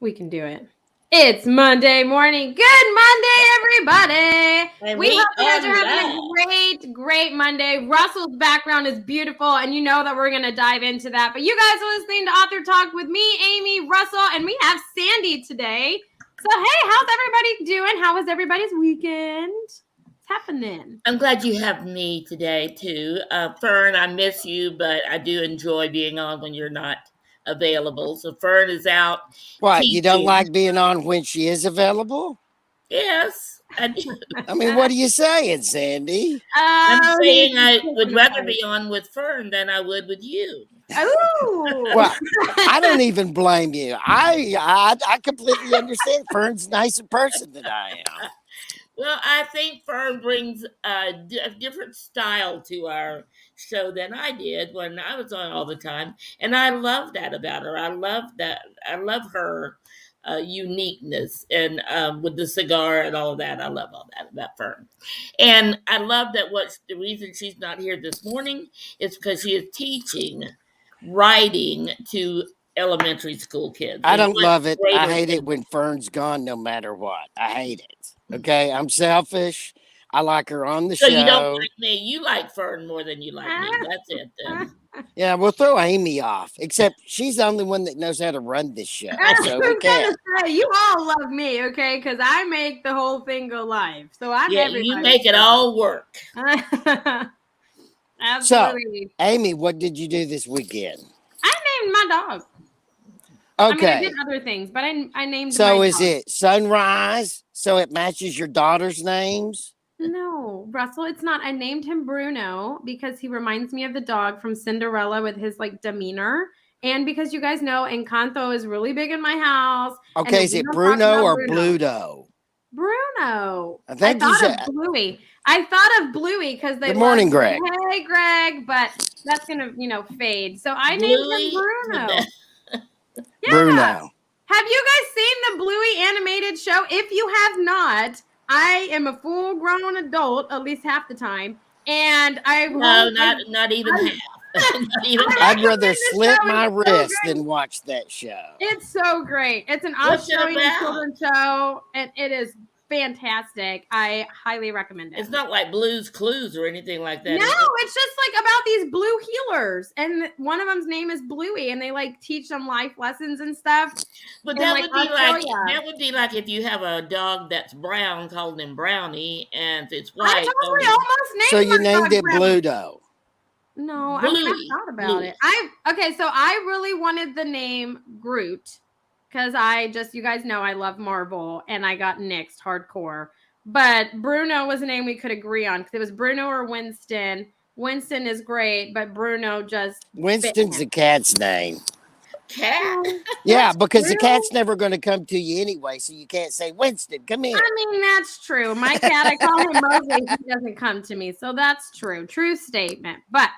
We can do it. It's Monday morning. Good Monday, everybody. And We we hope you guys are are having live. a great Monday. Russell's background is beautiful, and you know that we're going to dive into that. But you guys are listening to Author Talk with me, Amy, Russell, and we have Sandy today. So, hey, how's everybody doing? How was everybody's weekend? What's happening? I'm glad you have me today, too. Fern, I miss you, but I do enjoy being on when you're not available. So Fern is out What, you don't teaching. like being on when she is available? Yes, I do. I mean, what are you saying, Sandy? I'm saying He's I would taking a rather break. be on with Fern than I would with you. Ooh. Well, I don't even blame you. I completely understand. Fern's a nicer person than I am. Well, I think Fern brings a different style to our show than I did when I was on all the time, and I love that about her. I love that. I love her uniqueness, and with the cigar and all of that, I love all that about Fern. And I love that. What's the reason she's not here this morning is because she is teaching writing to elementary school kids. I And don't what love it. I greater hate it than when Fern's gone no matter what. I hate it. Okay. I'm selfish. I like her on the so you don't show. like me. You like Fern more than you like me. That's it then. Yeah, we'll throw Amy off, except she's the only one that knows how to run this show. I was So we can't. gonna say, you all love me, okay? Because I make the whole thing go live. So I'm Yeah, you everybody's make it all work. friend. So, Absolutely. Amy, what did you do this weekend? I named my dog. I mean, I did Okay. other things, but I named my So is dog. it sunrise? So it matches your daughter's names? No, Russell, it's not. I named him Bruno because he reminds me of the dog from Cinderella with his like demeanor. And because you guys know Encanto is really big in my house. And Okay, if is we it don't talk Bruno about or Bruno. Bluto? Bruno. I I think you thought said. of Bluey. I thought of Bluey because they Good love morning, to say, Greg. hey, Greg, but that's going to, fade. So I named him Bluey, the Bruno. best. Yeah. Bruno. Have you guys seen the Bluey animated show? If you have not, I am a full grown adult, at least half the time. And I No, hope not even half. Not even I half. I'd rather recommend this slip show. my It's so wrist good. than watch that show. It's so great. It's an What's it Australian about? children's show, and it is fantastic. I highly recommend it. It's not like Blue's Clues or anything like that, No, is it? it's just like about these blue healers, and one of them's name is Bluey, and they like teach them life lessons and stuff But in like Australia. that would be like if you have a dog that's brown, calling him Brownie, and if it's I white, calling totally him almost So named you my named dog it Brownie. Bluto. No, I mean Bluey. I thought about Bluey. it. Okay, so I really wanted the name Groot because you guys know I love Marvel, and I got nixed hardcore. But Bruno was a name we could agree on because it was Bruno or Winston. Winston is great, but Bruno just fit Winston's him. the cat's name. Cat. Yeah, because the True. cat's never going to come to you anyway, so you can't say, Winston, come here. I mean, that's true. My cat, I call him Mowgli. He doesn't come to me. So that's true. True statement. But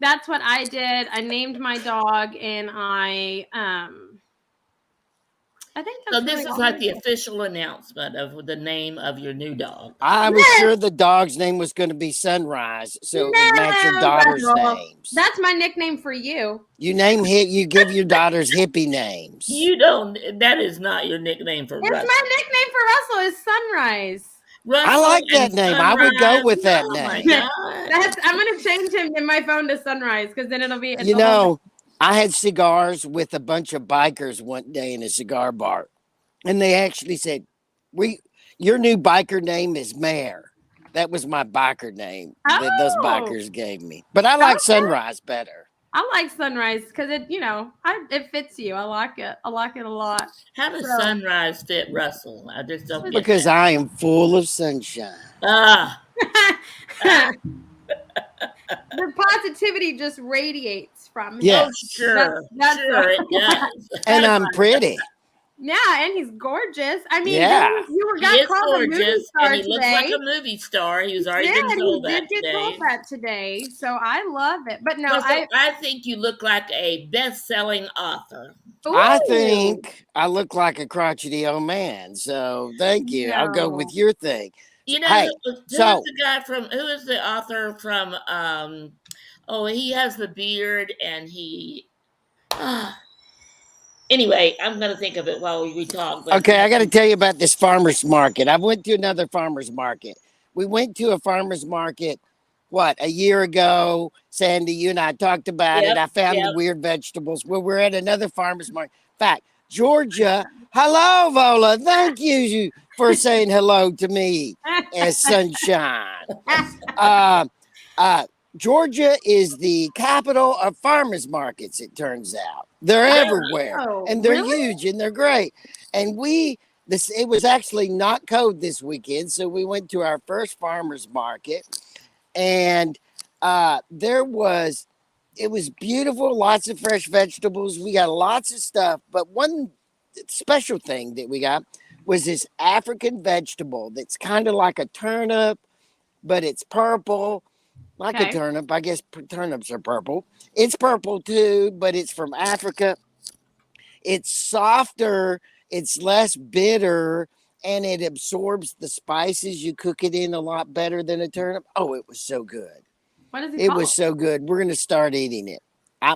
that's what I did. I named my dog, and I think So that's this really is all like I the did. official announcement of the name of your new dog. I was sure the dog's name was going to be Sunrise, so it would match your daughter's names. That's my nickname for you. You give your daughters hippie names. You don't. That is not your nickname for It's Russell. my nickname for Russell is Sunrise. Russell I like that and name. I would go Sunrise. with that Oh my name. God. I'm gonna change him in my phone to Sunrise because then it'll be. You know, I had cigars with a bunch of bikers one day in a cigar bar, and they actually said, your new biker name is Mayor." That was my biker name that those bikers gave me. But I like Sunrise better. I like Sunrise because it fits you. I like it. I like it a lot. How does Sunrise fit Russell? I just don't get Because that. I am full of sunshine. Ah. The positivity just radiates from him. Yeah. Oh, sure. That's sure, it does. And I'm pretty. Yeah, and he's gorgeous. I mean, Yeah. you He got is called a movie gorgeous, star and he today. looks like a movie star. He was already Yeah, been and told he that did get today. told that today. So I love it. But no, Russell, I think you look like a best-selling author. I think I look like a crotchety old man. So thank you. I'll go with your thing. You know, Hey, who is the guy from? Who is the author from? Oh, he has the beard, and he. Anyway, I'm going to think of it while we talk. But Okay, I got to tell you about this farmer's market. I went to another farmer's market. We went to a farmer's market, a year ago? Sandy, you and I talked about it. yep, I found the yep. weird vegetables. Well, we're at another farmer's market. In fact, Georgia, hello, Vola. Thank you for saying hello to me as sunshine. Uh, Georgia is the capital of farmers markets, it turns out. They're everywhere and they're really? huge and they're great. And it was actually not cold this weekend. So we went to our first farmers market and it was beautiful, lots of fresh vegetables. We got lots of stuff. But one special thing that we got was this African vegetable that's kind of like a turnip, but it's purple. Like a turnip. I guess turnips are purple. It's purple too, but it's from Africa. It's softer, it's less bitter, and it absorbs the spices. You cook it in a lot better than a turnip. Oh, it was so good. What is it It called? was so good. We're going to start eating it.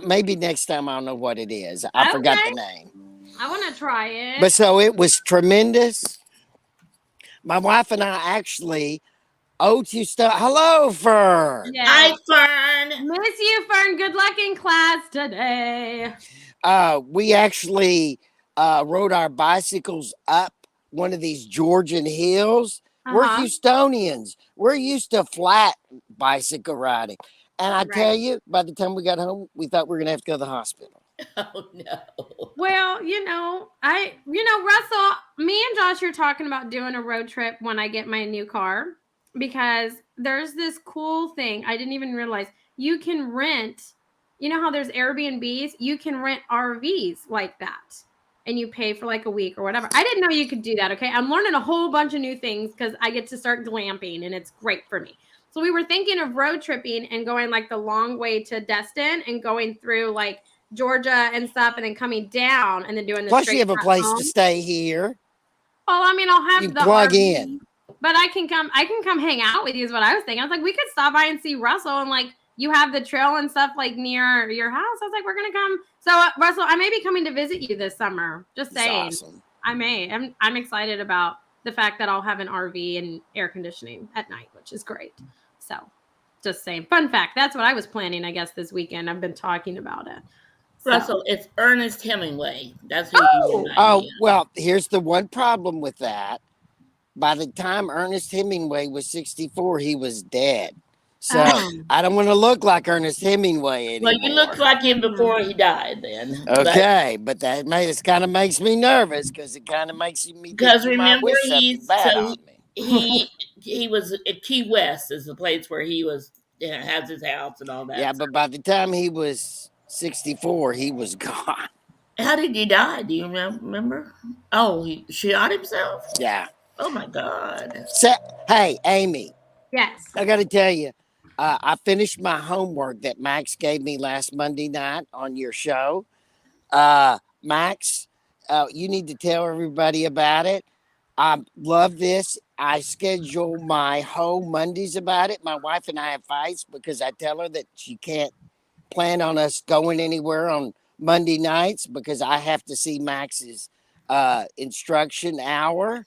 Maybe next time I'll know what it is. I forgot the name. I want to try it. But so it was tremendous. My wife and I actually to stuff. Hello, Fern. Yes. Hi, Fern. Miss you, Fern. Good luck in class today. We actually rode our bicycles up one of these Georgian hills. We're Houstonians. We're used to flat bicycle riding. And I tell you, by the time we got home, we thought we were going to have to go to the hospital. Oh, no. Well, Russell, me and Josh are talking about doing a road trip when I get my new car. Because there's this cool thing I didn't even realize. You can rent, you know how there's Airbnbs? You can rent RVs like that. And you pay for like a week or whatever. I didn't know you could do that, okay? I'm learning a whole bunch of new things because I get to start glamping and it's great for me. So we were thinking of road tripping and going like the long way to Destin and going through like Georgia and stuff and then coming down and then doing the Plus you have a place to stay here. Well, I mean, I'll have you the plug RV. in. But I can come hang out with you is what I was thinking. I was like, we could stop by and see Russell and like you have the trail and stuff like near your house. I was like, we're going to come. So Russell, I may be coming to visit you this summer. Just saying. Awesome. I may. I'm excited about the fact that I'll have an RV and air conditioning at night, which is great. So just saying. Fun fact. That's what I was planning, I guess, this weekend. I've been talking about it. So. Russell, it's Ernest Hemingway. That's who you well, here's the one problem with that. By the time Ernest Hemingway was 64, he was dead. So I don't want to look like Ernest Hemingway anymore. Well, you looked like him before he died then. Okay, but that kind of makes me nervous because it kind of makes me think because he might remember wish something bad on me. he was at Key West is the place where he was has his house and all that. Yeah, but by the time he was 64, he was gone. How did he die? Do you remember? Oh, he shot himself? Yeah. Oh, my God. So, hey, Amy. Yes. I got to tell you, I finished my homework that Max gave me last Monday night on your show. Max, you need to tell everybody about it. I love this. I schedule my whole Mondays about it. My wife and I have fights because I tell her that she can't plan on us going anywhere on Monday nights because I have to see Max's instruction hour.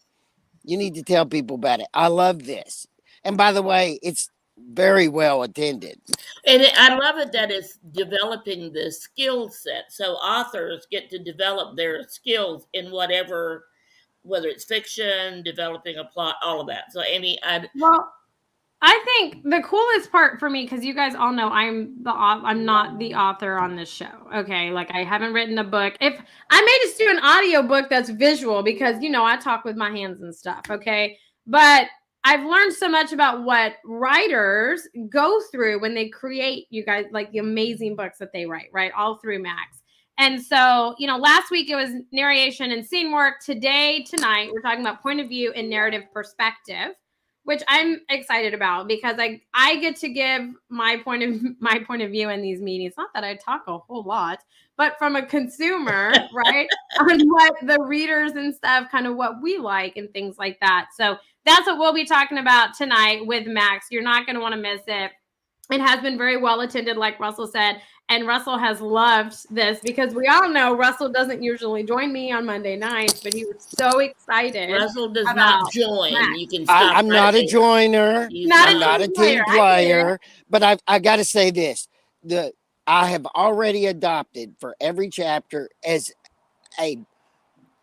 You need to tell people about it. I love this. And by the way, it's very well attended. And I love it that it's developing the skill set. So authors get to develop their skills in whatever, whether it's fiction, developing a plot, all of that. So, Amy, I think the coolest part for me, because you guys all know I'm not the author on this show. Okay, like I haven't written a book. If I may just do an audio book that's visual, because I talk with my hands and stuff. Okay, but I've learned so much about what writers go through when they create, you guys, like the amazing books that they write, right? All through Max. And so, last week it was narration and scene work. Tonight, we're talking about point of view and narrative perspective, which I'm excited about because I get to give my point of view in these meetings. Not that I talk a whole lot, but from a consumer, right, on what the readers and stuff, kind of what we like and things like that. So that's what we'll be talking about tonight with Max. You're not going to want to miss it. It has been very well attended, like Russell said. And Russell has loved this because we all know Russell doesn't usually join me on Monday nights, but he was so excited. Russell does about not join. Max. You can stop. I'm not a joiner. I'm not a team player. But I got to say this: I have already adopted for every chapter as a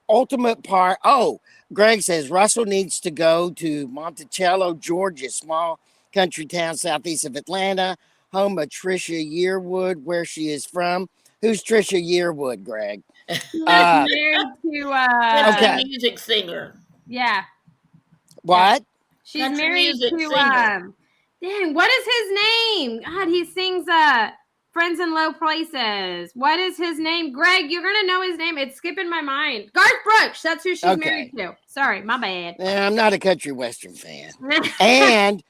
ultimate part. Oh, Greg says Russell needs to go to Monticello, Georgia, small country town southeast of Atlanta, home of Trisha Yearwood, where she is from. Who's Trisha Yearwood, Greg? Married to country music singer. Yeah. What? She's country married music to singer. dang, what is his name? God, he sings Friends in Low Places. What is his name? Greg, you're gonna know his name. It's skipping my mind. Garth Brooks. That's who she's married to. Sorry, my bad. I'm not a country western fan. And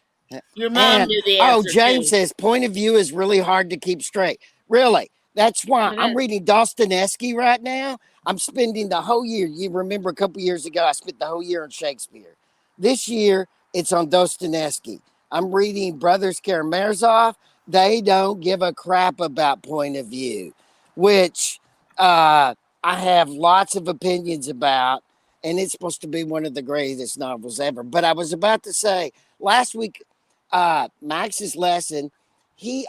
your mom knew the answer. James says point of view is really hard to keep straight. Really? That's why I'm reading Dostoevsky right now. I'm spending the whole year. You remember a couple years ago, I spent the whole year on Shakespeare. This year, it's on Dostoevsky. I'm reading Brothers Karamazov. They don't give a crap about point of view, which I have lots of opinions about, and it's supposed to be one of the greatest novels ever. But I was about to say, last week, Max's lesson,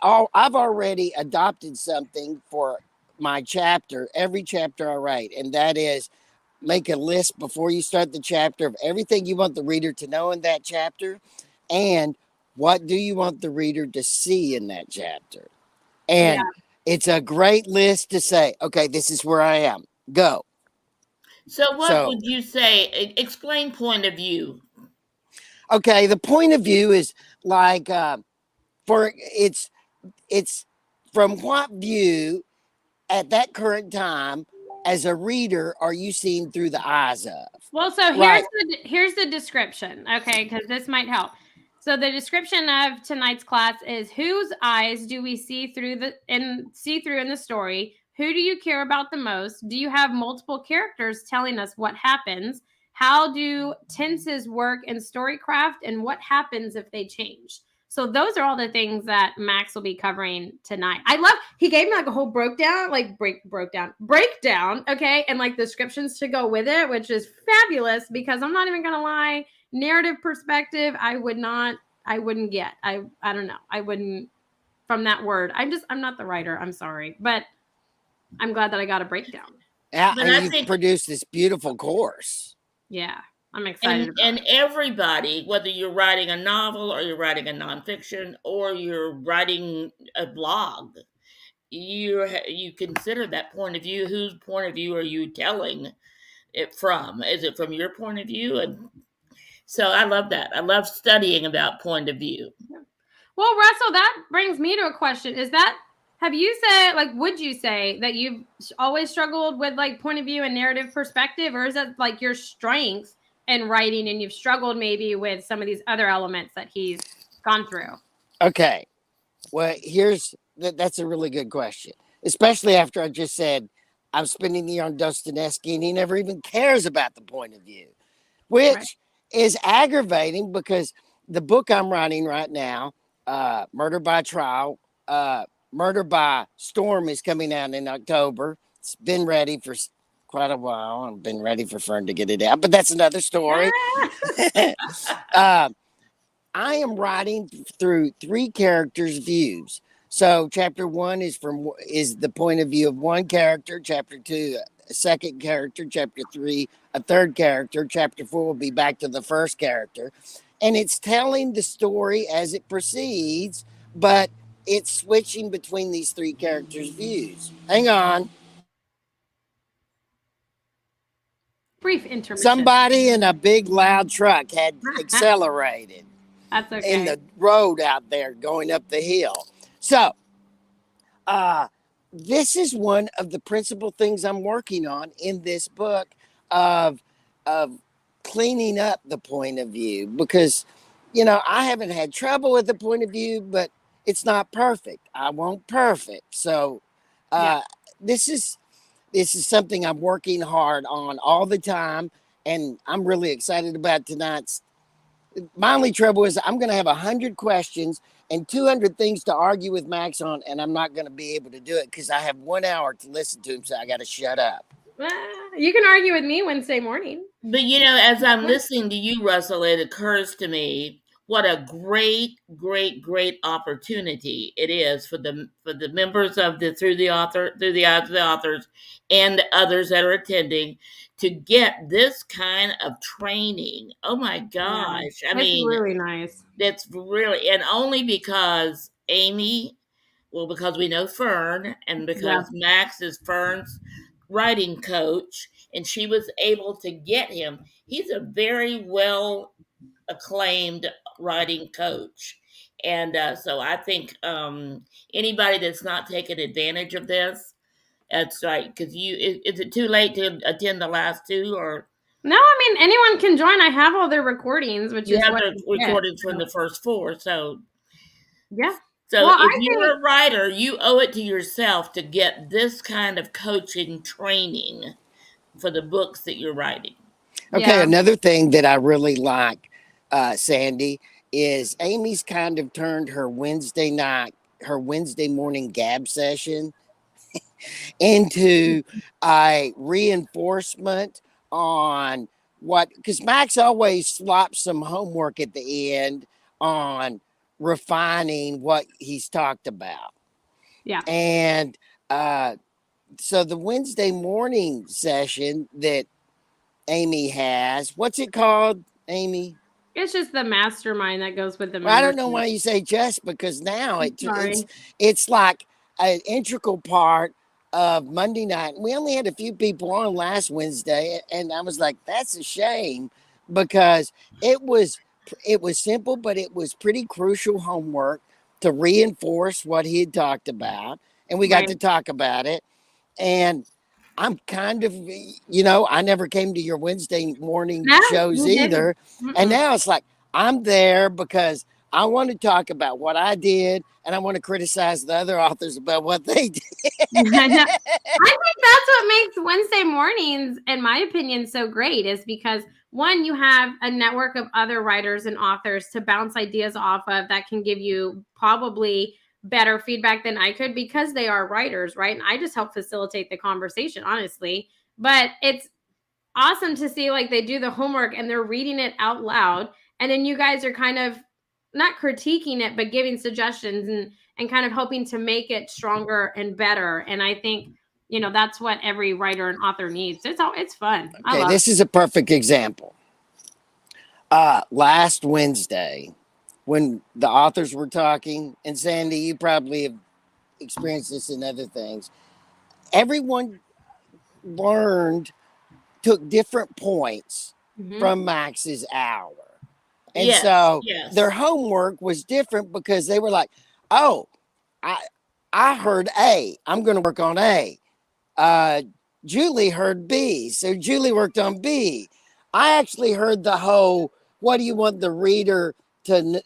I've already adopted something for my chapter, every chapter I write, and that is make a list before you start the chapter of everything you want the reader to know in that chapter, and what do you want the reader to see in that chapter. And it's a great list to say, okay, this is where I am. Go. So what would you say? Explain point of view. Okay, the point of view is like it's from what view at that current time as a reader are you seeing through the eyes of? Well, so here's the description, okay, because this might help. So the description of tonight's class is whose eyes do we see through in the story? Who do you care about the most? Do you have multiple characters telling us what happens? How do tenses work in storycraft, and what happens if they change? So those are all the things that Max will be covering tonight. He gave me like a whole breakdown, okay, and like descriptions to go with it, which is fabulous because I'm not even gonna lie, narrative perspective, I wouldn't get. I don't know. I wouldn't from that word. I'm not the writer. I'm sorry, but I'm glad that I got a breakdown. Yeah, and you produced this beautiful course. Yeah. I'm excited and everybody, whether you're writing a novel or you're writing a nonfiction or you're writing a blog, you consider that point of view. Whose point of view are you telling it from? Is it from your point of view? And so I love that. I love studying about point of view. Well, Russell, that brings me to a question. Would you say that you've always struggled with like point of view and narrative perspective, or is that like your strength in writing and you've struggled maybe with some of these other elements that he's gone through? Okay. Well, that's a really good question, especially after I just said I'm spending the year on Dostoevsky and he never even cares about the point of view, which is aggravating because the book I'm writing right now, Murder by Trial, Murder by Storm is coming out in October. It's been ready for quite a while. I've been ready for Fern to get it out, but that's another story. I am writing through three characters' views. So chapter 1 is the point of view of one character. Chapter 2, a second character. Chapter 3, a third character. Chapter 4 will be back to the first character. And it's telling the story as it proceeds, but it's switching between these three characters' views. Hang on. Brief intermission. Somebody in a big loud truck had accelerated. That's okay. In the road out there going up the hill. So, this is one of the principal things I'm working on in this book of cleaning up the point of view, because, I haven't had trouble with the point of view, but it's not perfect. I want perfect. So, this is something I'm working hard on all the time, and I'm really excited about tonight's My only trouble is I'm going to have 100 questions and 200 things to argue with Max on, and I'm not going to be able to do it because I have 1 hour to listen to him, so I got to shut up. You can argue with me Wednesday morning. But as I'm listening to you, Russell, it occurs to me what a great, great, great opportunity it is for the members of through the eyes of the authors and others that are attending to get this kind of training. Oh my gosh. I mean, really nice. that's really, and only because Amy, well, because we know Fern and because Max is Fern's writing coach, and she was able to get him. He's a very well acclaimed writing coach. And so I think anybody that's not taking advantage of this, that's right. Because is it too late to attend the last two, or no? I mean, anyone can join. I have all their recordings, which you is have what the recordings from the first four. So yeah. So Well, if you're a writer, you owe it to yourself to get this kind of coaching training for the books that you're writing. Okay, another thing that I really like, Sandy, is Amy's kind of turned her Wednesday morning gab session into a reinforcement on what, because Max always slops some homework at the end on refining what he's talked about. Yeah. And so the Wednesday morning session that Amy has, what's it called, Amy? It's just the mastermind that goes with the Well, I don't know why you say just, because now it's like an integral part of Monday night. We only had a few people on last Wednesday, and I was like, that's a shame, because it was simple, but it was pretty crucial homework to reinforce what he had talked about, and we got to talk about it. And I'm kind of, I never came to your Wednesday morning shows either. And now it's like, I'm there because I want to talk about what I did, and I want to criticize the other authors about what they did. I think that's what makes Wednesday mornings, in my opinion, so great, is because one, you have a network of other writers and authors to bounce ideas off of that can give you probably better feedback than I could, because they are writers, right? And I just help facilitate the conversation, honestly. But it's awesome to see, like, they do the homework and they're reading it out loud, and then you guys are kind of not critiquing it, but giving suggestions and kind of hoping to make it stronger and better. And I think, that's what every writer and author needs. It's fun. Okay, this is a perfect example. Last Wednesday, when the authors were talking, and Sandy, you probably have experienced this in other things, everyone took different points from Max's hour. And their homework was different, because they were like, oh, I heard A, I'm going to work on A. Julie heard B, so Julie worked on B. I actually heard the whole, what do you want the reader to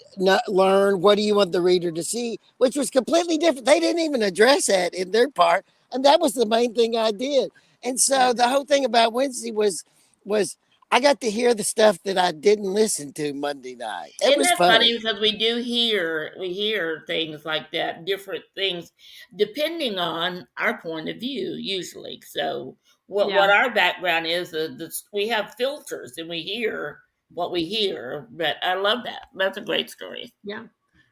learn? What do you want the reader to see? Which was completely different. They didn't even address that in their part. And that was the main thing I did. And so the whole thing about Wednesday was I got to hear the stuff that I didn't listen to Monday night. It was funny, because we hear things like that, different things, depending on our point of view, usually. So what our background is, we have filters and we hear what we hear. But I love that. That's a great story. Yeah.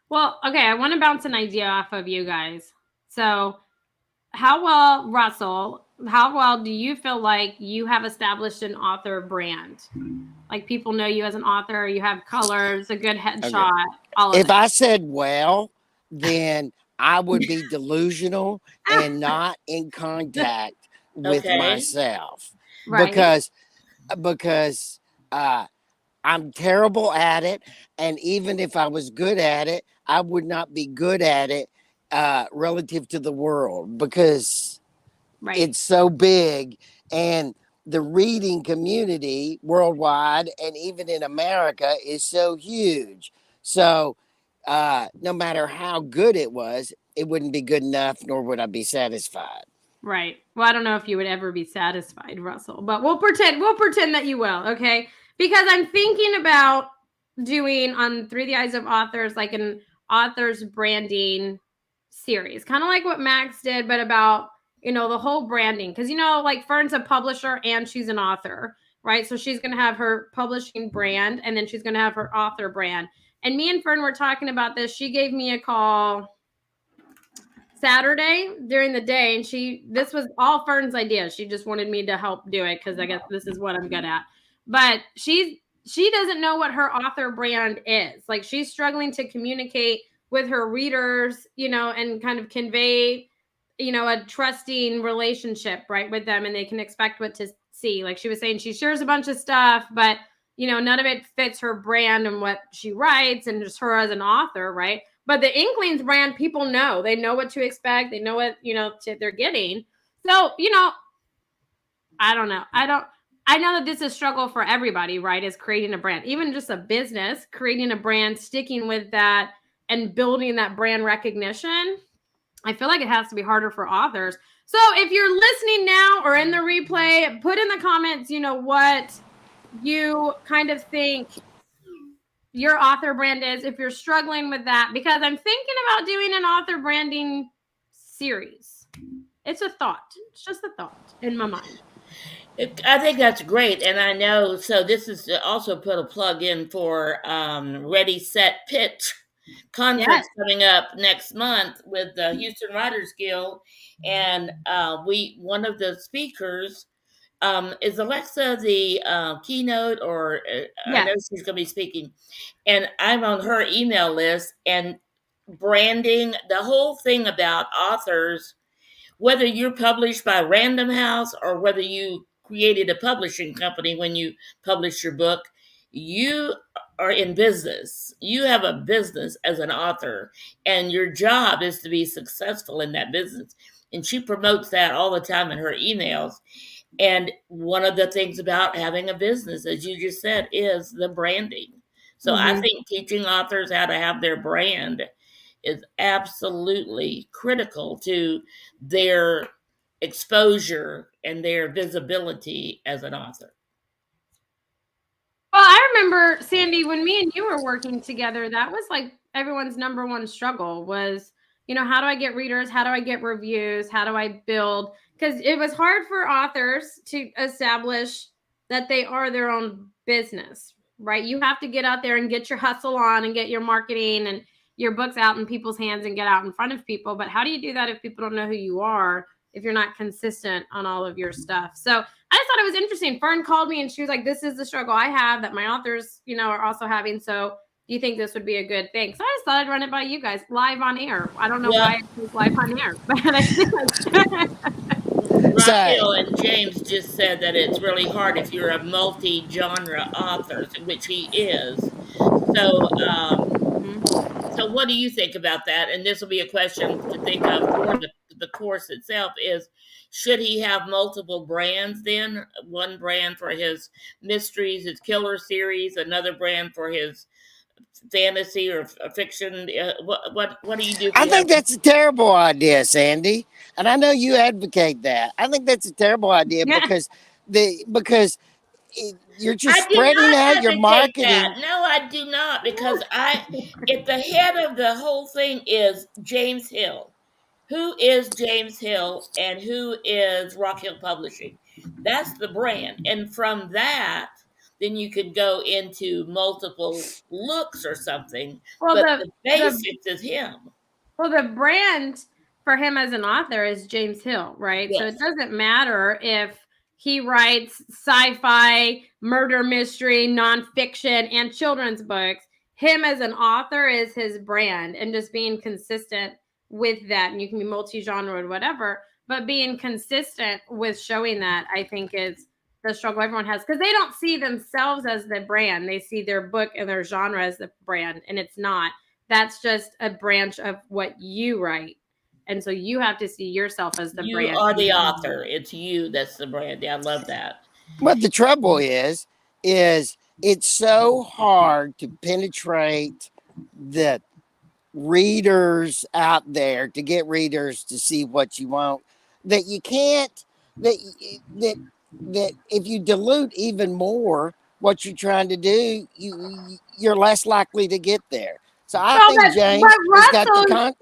Well, okay, I want to bounce an idea off of you guys. So Russell, how well do you feel like you have established an author brand? Like, people know you as an author, you have colors, a good headshot, all of If I said well, then I would be delusional and not in contact with myself. Right. Because I'm terrible at it. And even if I was good at it, I would not be good at it relative to the world, because it's so big, and the reading community worldwide and even in America is so huge. So no matter how good it was, it wouldn't be good enough, nor would I be satisfied. Right. Well, I don't know if you would ever be satisfied, Russell, but we'll pretend that you will. Okay. Because I'm thinking about doing on Through the Eyes of Authors, like an author's branding series, kind of like what Max did, but about, the whole branding. Because, like Fern's a publisher and she's an author, right? So she's going to have her publishing brand and then she's going to have her author brand. And me and Fern were talking about this. She gave me a call Saturday during the day, and this was all Fern's idea. She just wanted me to help do it because I guess this is what I'm good at. But she doesn't know what her author brand is. Like, she's struggling to communicate with her readers, and kind of convey, a trusting relationship, right, with them, and they can expect what to see. Like she was saying, she shares a bunch of stuff, but none of it fits her brand and what she writes and just her as an author, right? But the Inklings brand, people know. They know what to expect. They know what, they're getting. So, I don't know. I know that this is a struggle for everybody, right? Is creating a brand. Even just a business, creating a brand, sticking with that and building that brand recognition. I feel like it has to be harder for authors. So if you're listening now or in the replay, put in the comments, what you kind of think your author brand is, if you're struggling with that, because I'm thinking about doing an author branding series. It's a thought. It's just a thought in my mind. I think that's great. And I know, so this is to also put a plug in for Ready, Set, Pitch conference coming up next month with the Houston Writers Guild. And one of the speakers is Alexa the keynote, or I know she's going to be speaking. And I'm on her email list, and branding, the whole thing about authors, whether you're published by Random House or whether you created a publishing company when you publish your book, you are in business. You have a business as an author, and your job is to be successful in that business. And she promotes that all the time in her emails. And one of the things about having a business, as you just said, is the branding. So I think teaching authors how to have their brand is absolutely critical to their exposure and their visibility as an author. Well, I remember, Sandy, when me and you were working together, that was like everyone's number one struggle was, how do I get readers? How do I get reviews? How do I build? Because it was hard for authors to establish that they are their own business, right? You have to get out there and get your hustle on and get your marketing and your books out in people's hands and get out in front of people. But how do you do that if people don't know who you are, if you're not consistent on all of your stuff? So I just thought it was interesting. Fern called me and she was like, this is the struggle I have that my authors, are also having. So do you think this would be a good thing? So I just thought I'd run it by you guys live on air. I don't know why it's live on air, but I think Raquel and James just said that it's really hard if you're a multi-genre author, which he is. So, so what do you think about that? And this will be a question to think of for the course itself is, should he have multiple brands then? One brand for his mysteries, his killer series, another brand for his fantasy or fiction? What do you do? I think that's a terrible idea, Sandy. And I know you advocate that. I think that's a terrible idea because you're just spreading out your marketing. That. No, I do not, because at the head of the whole thing is James Hill. Who is James Hill and who is Rock Hill Publishing? That's the brand. And from that, then you could go into multiple looks or something. Well, but the basics is him. Well, the brand for him as an author is James Hill, right? Yes. So it doesn't matter if he writes sci-fi, murder mystery, nonfiction, and children's books. Him as an author is his brand, and just being consistent with that. And you can be multi-genre or whatever, but being consistent with showing that, I think, is the struggle everyone has, because they don't see themselves as the brand. They see their book and their genre as the brand, and it's not. That's just a branch of what you write. And so you have to see yourself as the brand. You are the author. It's you that's the brand. Yeah, I love that. But the trouble is it's so hard to penetrate the readers out there, to get readers to see what you want, that you can't, that if you dilute even more what you're trying to do, you're less likely to get there. So I Well, think James but has got Russell, the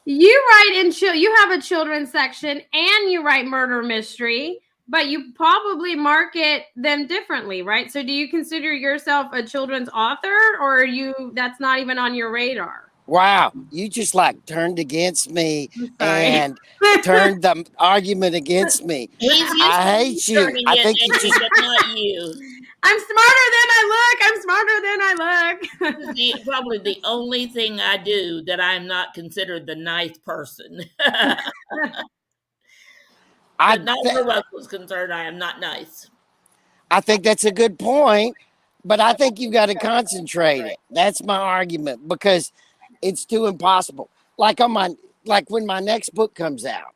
you write you have a children's section and you write murder mystery, but you probably market them differently, right? So do you consider yourself a children's author, or that's not even on your radar? Wow, you just like turned against me Sorry. and turned the argument against me. He's used I to hate you. turning I it, think you Amy, just but not you. I'm smarter than I look. This is probably the only thing I do that I'm not considered the nice person. I But not where Russell's concerned, I am not nice. I think that's a good point, but I think you've got to concentrate it. That's my argument because it's too impossible. Like when my next book comes out.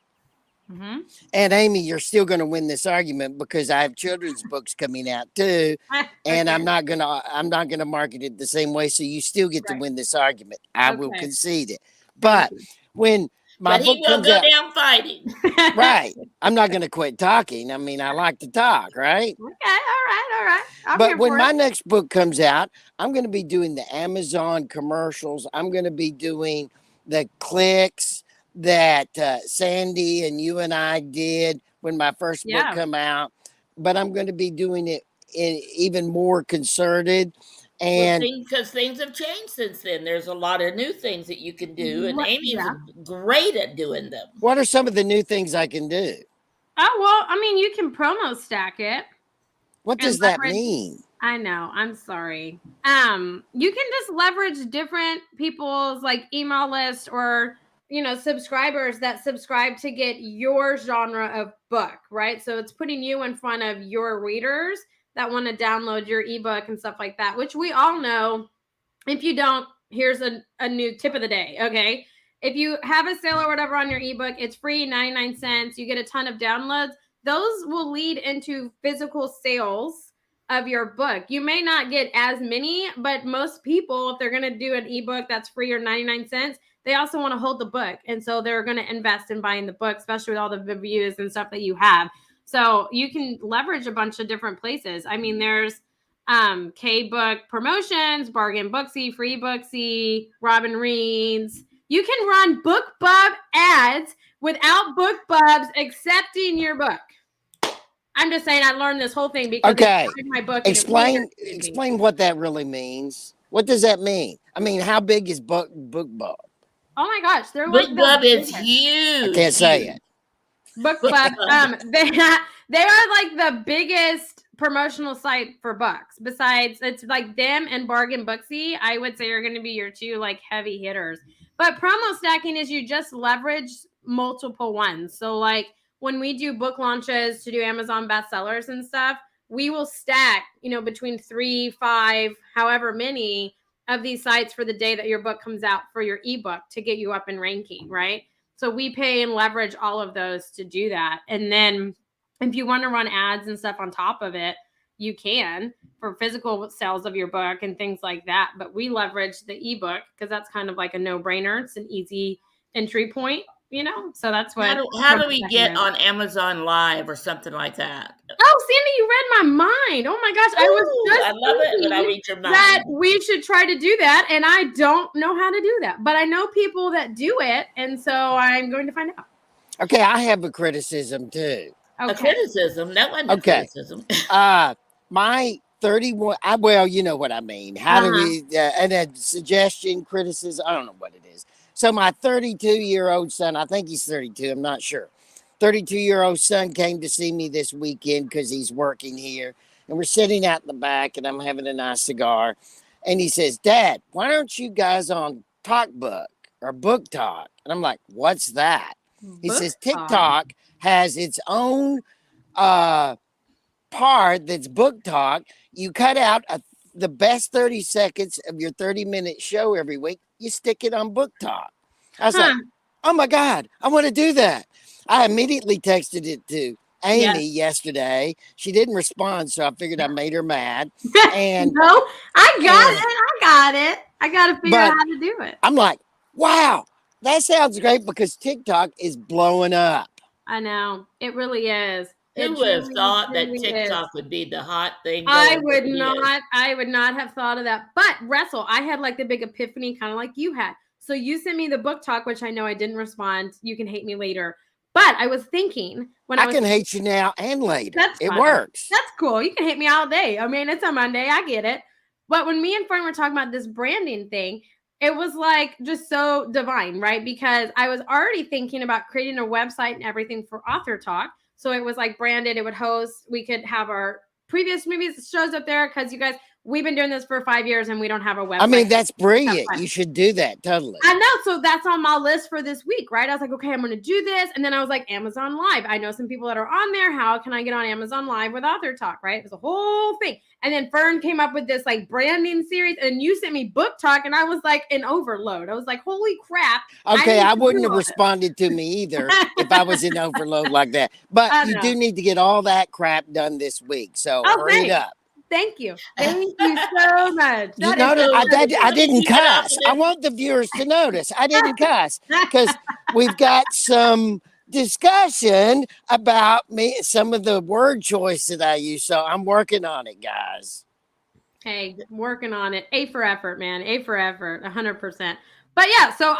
Mm-hmm. And Amy, you're still going to win this argument because I have children's books coming out too, and Okay. I'm not gonna market it the same way. So you still get to win this argument. I will concede it. But when my book he will comes go out, down fighting. right? I'm not going to quit talking. I mean, I like to talk, right? Okay, all right. But when my next book comes out, I'm going to be doing the Amazon commercials. I'm going to be doing the clicks that Sandy and you and I did when my first book come out. But I'm going to be doing it in even more concerted. And because things have changed since then. There's a lot of new things that you can do, and Amy's great at doing them. What are some of the new things I can do? Oh, well, I mean, you can promo stack it. What does that mean? I know. I'm sorry. You can just leverage different people's like email list or subscribers that subscribe to get your genre of book, right? So it's putting you in front of your readers that want to download your ebook and stuff like that, which we all know. If you don't, here's a new tip of the day. Okay. If you have a sale or whatever on your ebook, it's free, 99 cents. You get a ton of downloads. Those will lead into physical sales of your book. You may not get as many, but most people, if they're going to do an ebook that's free or 99 cents, they also want to hold the book. And so they're going to invest in buying the book, especially with all the reviews and stuff that you have. So you can leverage a bunch of different places. I mean, there's K-Book Promotions, Bargain Booksy, Free Booksy, Robin Reads. You can run BookBub ads without BookBubs accepting your book. I'm just saying I learned this whole thing because my book. Explain what that really means. What does that mean? I mean, how big is BookBub? Oh my gosh, they're BookBub is huge. I can't say it. BookBub, they are like the biggest promotional site for books. Besides, it's like them and Bargain Booksy, I would say are going to be your two like heavy hitters. But promo stacking is you just leverage multiple ones. So like when we do book launches to do Amazon bestsellers and stuff, we will stack, between 3, 5, however many of these sites for the day that your book comes out for your ebook to get you up in ranking, right? So we pay and leverage all of those to do that. And then if you want to run ads and stuff on top of it, you can for physical sales of your book and things like that. But we leverage the ebook because that's kind of like a no-brainer. It's an easy entry point, So that's what. How do we get on Amazon Live or something like that? Oh, Sandy, you read my mind. Oh my gosh, I love it when I read your mind. That we should try to do that, and I don't know how to do that, but I know people that do it, and so I'm going to find out. Okay, I have a criticism too. Okay. A criticism? That wasn't a criticism. My 31. Well, you know what I mean. How do we? And a suggestion, criticism. I don't know what it is. So my 32-year-old son, I think he's 32. I'm not sure. 32-year-old son came to see me this weekend because he's working here. And we're sitting out in the back and I'm having a nice cigar. And he says, Dad, why aren't you guys on TalkBook or Book Talk? And I'm like, what's that? He says, TikTok has its own part that's Book Talk. You cut out the best 30 seconds of your 30-minute show every week. You stick it on Book Talk. I was like, oh my God, I want to do that. I immediately texted it to Amy yesterday. She didn't respond, so I figured I made her mad. And no, I got it. I got to figure out how to do it. I'm like, wow, that sounds great because TikTok is blowing up. I know. It really is. Who It would have truly, thought that truly is. TikTok would be the hot thing I going would this year? not have thought of that. But Russell, I had like the big epiphany, kind of like you had. So you sent me the book talk, which I know I didn't respond. You can hate me later. But I was thinking when I was can hate you now and later. That's It fine. works. That's cool. You can hate me all day. I mean, it's a Monday. I get it. But when me and Fern were talking about this branding thing, it was like just so divine, right? Because I was already thinking about creating a website and everything for Author Talk. So it was like branded. It would host. We could have our previous movies shows up there because you guys, we've been doing this for 5 years and we don't have a website. I mean, that's brilliant. You should do that. Totally. I know. So that's on my list for this week, right? I was like, okay, I'm going to do this. And then I was like, Amazon Live. I know some people that are on there. How can I get on Amazon Live with Author Talk, right? It was a whole thing. And then Fern came up with this like branding series and you sent me book talk and I was like in overload. I was like, holy crap. Okay, I wouldn't have responded to me either if I was in overload like that. But you do need to get all that crap done this week. So hurry it up. Thank you. Thank you so much. You notice, I didn't cuss. I want the viewers to notice I didn't cuss because we've got some discussion about some of the word choice that I use. So I'm working on it, guys. Hey, working on it. A for effort, man. A for effort, 100%. But yeah, so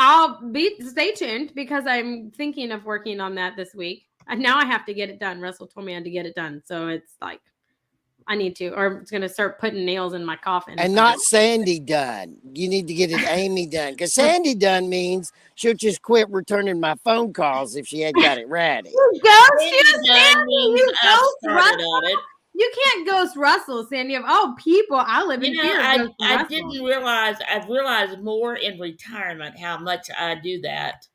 stay tuned because I'm thinking of working on that this week. And now I have to get it done. Russell told me I had to get it done. So it's like, I need to, or it's going to start putting nails in my coffin. And not Sandy Dunn. You need to get it Amy Dunn. Because Sandy Dunn means she'll just quit returning my phone calls if she hadn't got it ready. You ghost Sandy. You ghost Russell. You can't ghost Russell, Sandy. Of all people, I live in fear. I didn't realize, I've realized more in retirement how much I do that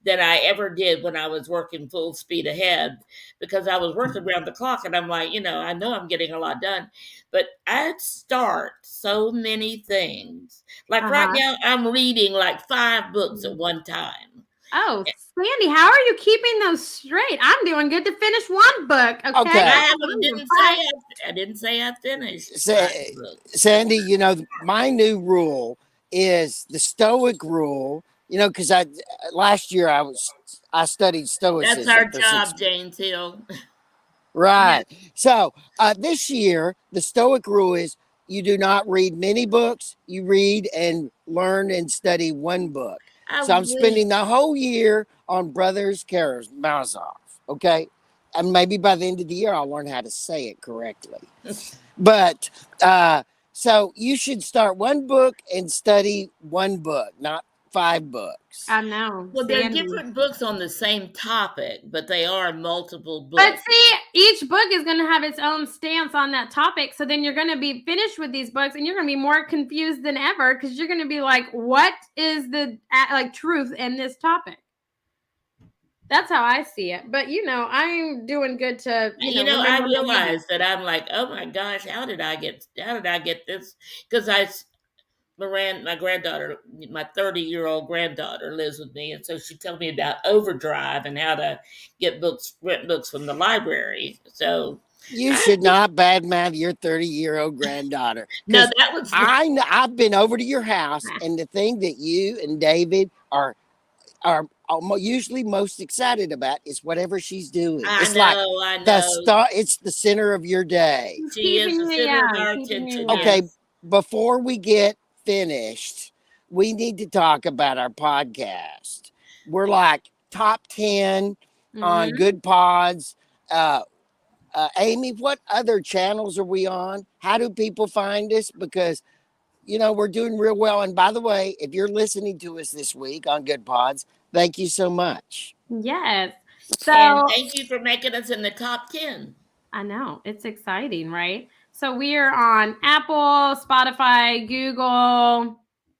than I ever did when I was working full speed ahead, because I was working around the clock and I'm like, I know I'm getting a lot done, but I'd start so many things. Like right now, I'm reading like 5 books at one time. Oh, Sandy, how are you keeping those straight? I'm doing good to finish one book. Okay. I didn't say I finished. Sandy, my new rule is the Stoic Rule. Because last year I studied Stoicism. That's our job, James Hill. Right. Yes. So this year, the Stoic Rule is you do not read many books. You read and learn and study one book. I'm spending the whole year on Brothers Karamazov. Okay. And maybe by the end of the year, I'll learn how to say it correctly. But so you should start one book and study one book, not 5 books. I know. Well, they're different books on the same topic, but they are multiple books. But see, each book is going to have its own stance on that topic. So then you're going to be finished with these books and you're going to be more confused than ever because you're going to be like, what is the truth in this topic? That's how I see it. But, I'm doing good to, I realize that I'm like, oh my gosh, how did I get this? Because my granddaughter, my 30-year-old granddaughter lives with me. And so she told me about Overdrive and how to rent books from the library. So you should not badmouth your 30-year-old granddaughter. No, that was. I've been over to your house, and the thing that you and David are usually most excited about is whatever she's doing. I know. It's the center of your day. She is the center of our attention. Okay, before we get finished, we need to talk about our podcast. We're like top 10 on Good Pods. Amy, what other channels are we on? How do people find us? Because we're doing real well. And by the way, if you're listening to us this week on Good Pods, thank you so much. Yes. And thank you for making us in the top 10. I know. It's exciting, right? So we are on Apple, Spotify, Google,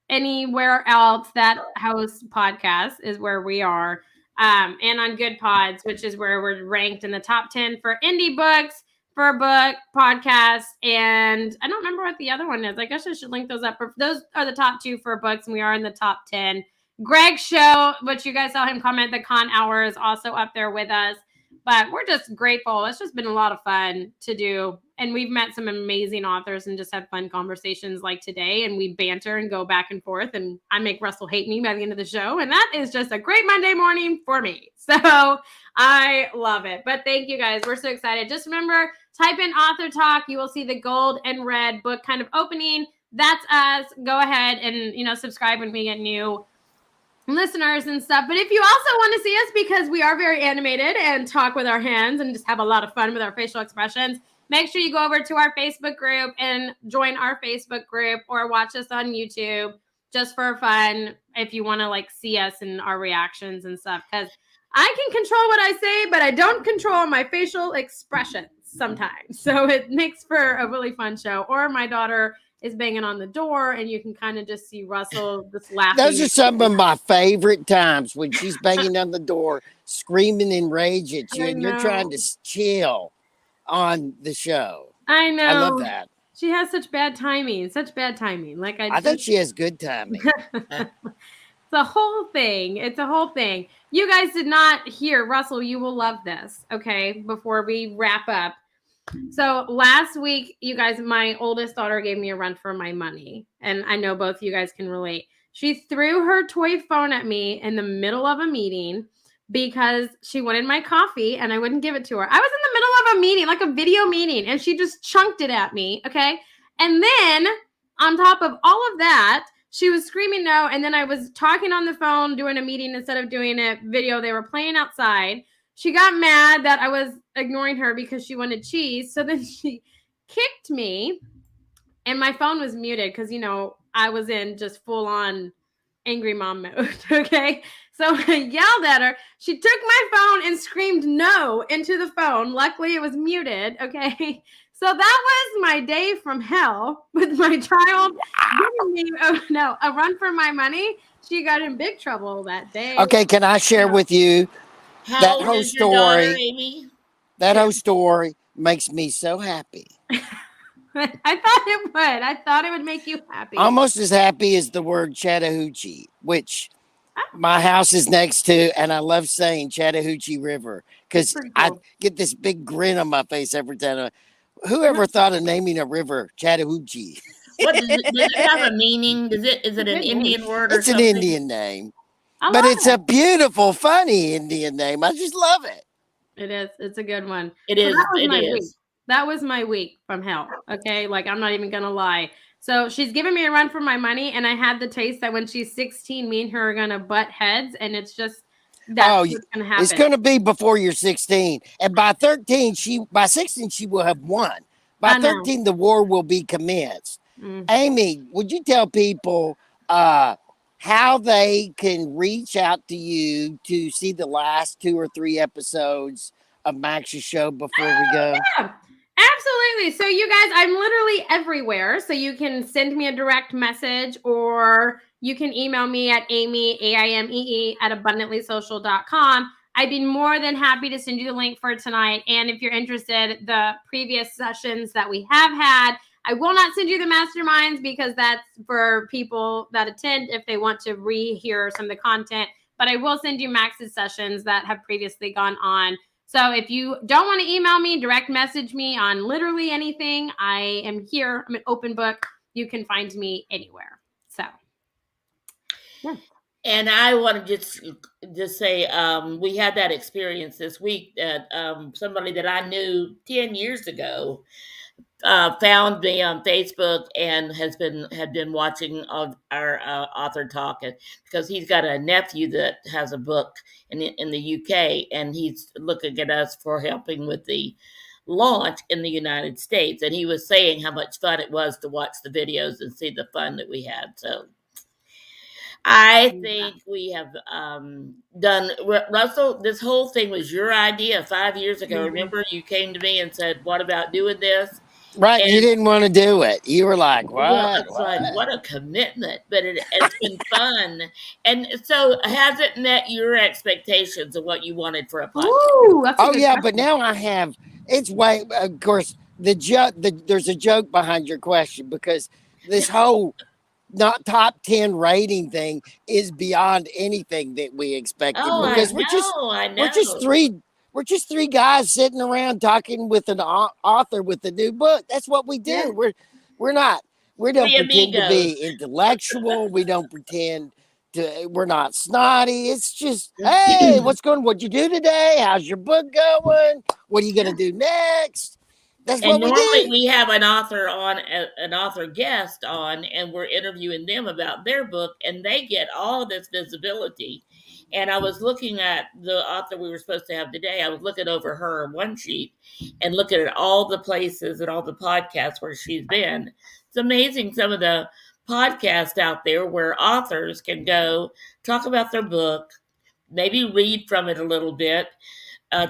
anywhere else that hosts podcasts is where we are. And on Good Pods, which is where we're ranked in the top 10 for indie books, for a book, podcast, and I don't remember what the other one is. I guess I should link those up. Those are the top 2 for books, and we are in the top 10. Greg's show, which you guys saw him comment, The Con Hour, is also up there with us. But we're just grateful. It's just been a lot of fun to do and we've met some amazing authors and just had fun conversations like today, and we banter and go back and forth, and I make Russell hate me by the end of the show, and that is just a great Monday morning for me. So I love it. But thank you guys. We're so excited. Just remember, type in author talk. You will see the gold and red book kind of opening. That's us. Go ahead and, subscribe when we get new listeners and stuff. But if you also want to see us, because we are very animated and talk with our hands and just have a lot of fun with our facial expressions, make sure you go over to our Facebook group and join our Facebook group, or watch us on YouTube just for fun if you want to see us and our reactions and stuff. Because I can control what I say, but I don't control my facial expressions sometimes. So it makes for a really fun show. Or my daughter is banging on the door, and you can kind of just see Russell just laughing. Those are some of my favorite times, when she's banging on the door, screaming in rage at you, and you're trying to chill on the show. I know. I love that. She has such bad timing. I think she has good timing. It's a whole thing. It's a whole thing. You guys did not hear, Russell, you will love this, okay, before we wrap up. So last week, you guys, my oldest daughter gave me a run for my money. And I know both of you guys can relate. She threw her toy phone at me in the middle of a meeting because she wanted my coffee and I wouldn't give it to her. I was in the middle of a meeting, like a video meeting, and she just chunked it at me, okay? And then on top of all of that, she was screaming no. And then I was talking on the phone, doing a meeting instead of doing a video. They were playing outside. She got mad that I was ignoring her because she wanted cheese. So then she kicked me, and my phone was muted because, I was in just full on angry mom mode. Okay. So I yelled at her. She took my phone and screamed no into the phone. Luckily it was muted. Okay. So that was my day from hell, with my child giving me a run for my money. She got in big trouble that day. Okay. Can I share with you? That whole story, daughter, Amy? That whole story makes me so happy. I thought it would. I thought it would make you happy. Almost as happy as the word Chattahoochee, which my house is next to, and I love saying Chattahoochee River because cool. I get this big grin on my face every time. Whoever thought of naming a river Chattahoochee? What does it have a meaning? Is it an Indian word or something? It's an Indian name. But it's a beautiful, funny Indian name. I just love it. It is. It's a good one. It is. It is. Week. That was my week from hell. Okay. I'm not even going to lie. So she's giving me a run for my money. And I had the taste that when she's 16, me and her are going to butt heads. And it's just, that's what's going to happen. It's going to be before you're 16. And by 16, she will have won. By 13, the war will be commenced. Mm-hmm. Amy, would you tell people, how they can reach out to you to see the last 2 or 3 episodes of Max's show before we go? Yeah, absolutely. So you guys, I'm literally everywhere. So you can send me a direct message, or you can email me at Amy, AIMEE @abundantlysocial.com. I'd be more than happy to send you the link for tonight. And if you're interested, the previous sessions that we have had, I will not send you the masterminds because that's for people that attend if they want to rehear some of the content. But I will send you Max's sessions that have previously gone on. So if you don't want to email me, direct message me on literally anything. I am here. I'm an open book. You can find me anywhere. So, yeah. And I want to just say we had that experience this week that somebody that I knew 10 years ago found me on Facebook and had been watching our author talk, because he's got a nephew that has a book in the UK, and he's looking at us for helping with the launch in the United States. And he was saying how much fun it was to watch the videos and see the fun that we had. So I think we have done, Russell, this whole thing was your idea 5 years ago. Mm-hmm. Remember, you came to me and said, what about doing this? Right, and you didn't want to do it. You were like, what? Well, like, what a commitment. But it's been fun. And so has it met your expectations of what you wanted for a podcast? Ooh, that's a good question. But now I have, it's way, of course, there's a joke behind your question, because this whole not top 10 rating thing is beyond anything that we expected. Oh, because I know. we're just We're just three guys sitting around talking with an author with a new book. That's what we do. Yeah. We don't Three pretend to be amigos. intellectual. We don't pretend to. We're not snotty. It's just, hey, what'd you do today? How's your book going? What are you gonna do next? That's And what we normally do. we have an author guest on, and we're interviewing them about their book, and they get all of this visibility. And I was looking at the author we were supposed to have today. I was looking over her one sheet and looking at all the places and all the podcasts where she's been. It's amazing some of the podcasts out there where authors can go talk about their book, maybe read from it a little bit,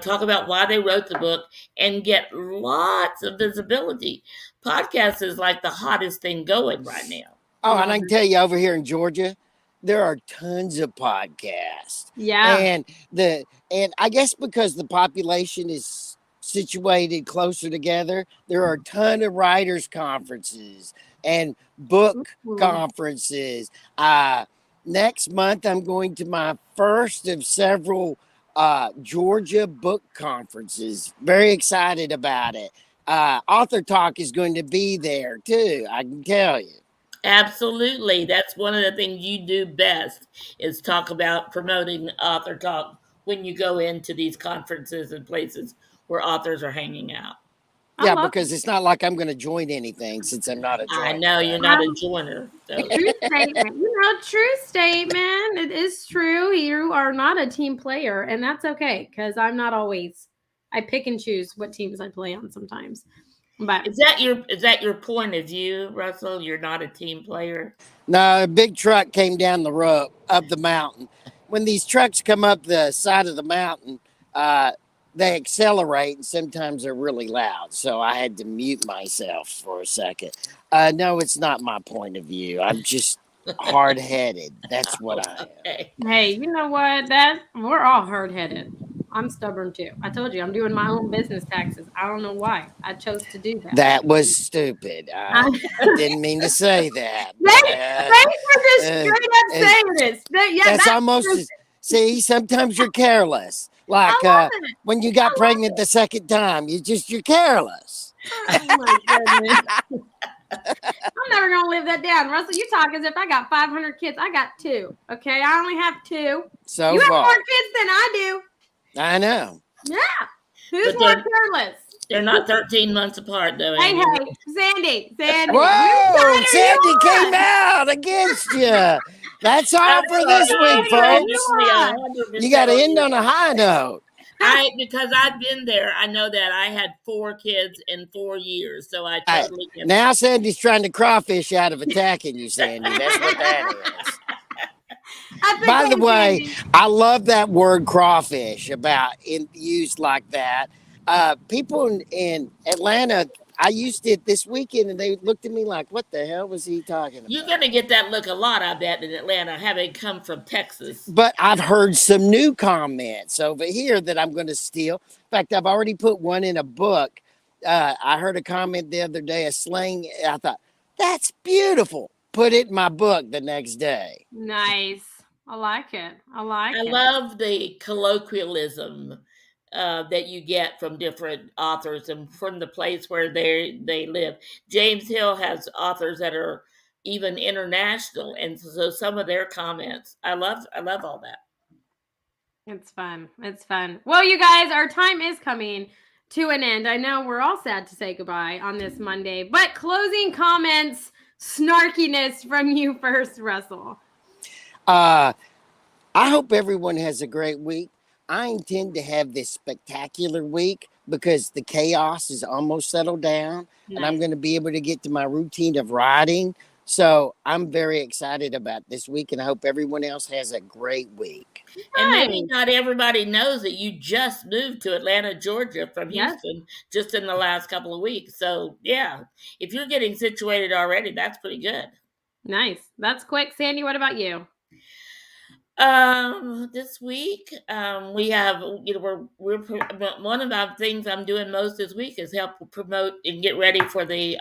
talk about why they wrote the book, and get lots of visibility. Podcast is like the hottest thing going right now. Oh, and I can tell you over here in Georgia, there are tons of podcasts. Yeah. And I guess because the population is situated closer together, there are a ton of writers conferences and book conferences. Next month I'm going to my first of several Georgia book conferences. Very excited about it. Author Talk is going to be there too, I can tell you. Absolutely. That's one of the things you do best is talk about promoting author talk when you go into these conferences and places where authors are hanging out. Yeah, because it's not like I'm going to join anything since I'm not a joiner. I know you're not a joiner. So. True statement. True statement. It is true. You are not a team player, and that's okay because I'm not always. I pick and choose what teams I play on sometimes. But is that your point of view, Russell? You're not a team player? No, a big truck came down the road up the mountain. When these trucks come up the side of the mountain, they accelerate and sometimes they're really loud. So I had to mute myself for a second. No, it's not my point of view. I'm just hard-headed. That's what I am. Hey, you know what? We're all hard-headed. I'm stubborn too. I told you I'm doing my own business taxes. I don't know why I chose to do that. That was stupid. I didn't mean to say that. Thanks for just straight up saying this. That's almost. See, sometimes you're careless. Like when you got pregnant the second time, you're careless. Oh my goodness. I'm never gonna live that down, Russell. You talk as if I got 500 kids. I got 2. Okay, I only have 2. So you have far. more kids than I do. I know. Yeah. Who's more careless? They're not 13 months apart, though. Hey, Sandy. Whoa, Sandy came out against you. That's all for this week, folks. You got to end on a high note. Because I've been there, I know that I had 4 kids in 4 years, so I totally get now Sandy's trying to crawfish out of attacking you, Sandy. That's what that is. By the way, I love that word crawfish used like that. People in Atlanta, I used it this weekend and they looked at me like, what the hell was he talking about? You're going to get that look a lot, I bet, in Atlanta, having come from Texas. But I've heard some new comments over here that I'm going to steal. In fact, I've already put one in a book. I heard a comment the other day, a slang. I thought, that's beautiful. Put it in my book the next day. Nice. I like it. I love the colloquialism that you get from different authors and from the place where they live. James Hill has authors that are even international, and so some of their comments, I love all that. It's fun. Well, you guys, our time is coming to an end. I know we're all sad to say goodbye on this Monday, but closing comments, snarkiness from you first, Russell. I hope everyone has a great week. I intend to have this spectacular week because the chaos is almost settled down. Nice. And I'm going to be able to get to my routine of writing. So I'm very excited about this week, and I hope everyone else has a great week. And maybe not everybody knows that you just moved to Atlanta, Georgia from Houston just in the last couple of weeks. So, yeah, if you're getting situated already, that's pretty good. Nice. That's quick. Sandy, what about you? This week, we have, we're one of the things I'm doing most this week is help promote and get ready for the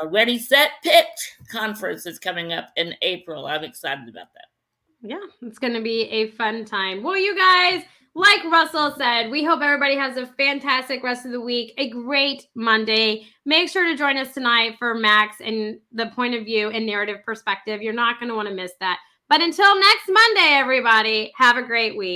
Ready, Set, Pitch conference that's coming up in April. I'm excited about that. Yeah, it's going to be a fun time. Well, you guys, like Russell said, we hope everybody has a fantastic rest of the week, a great Monday. Make sure to join us tonight for Max and the point of view and narrative perspective. You're not going to want to miss that. But until next Monday, everybody, have a great week.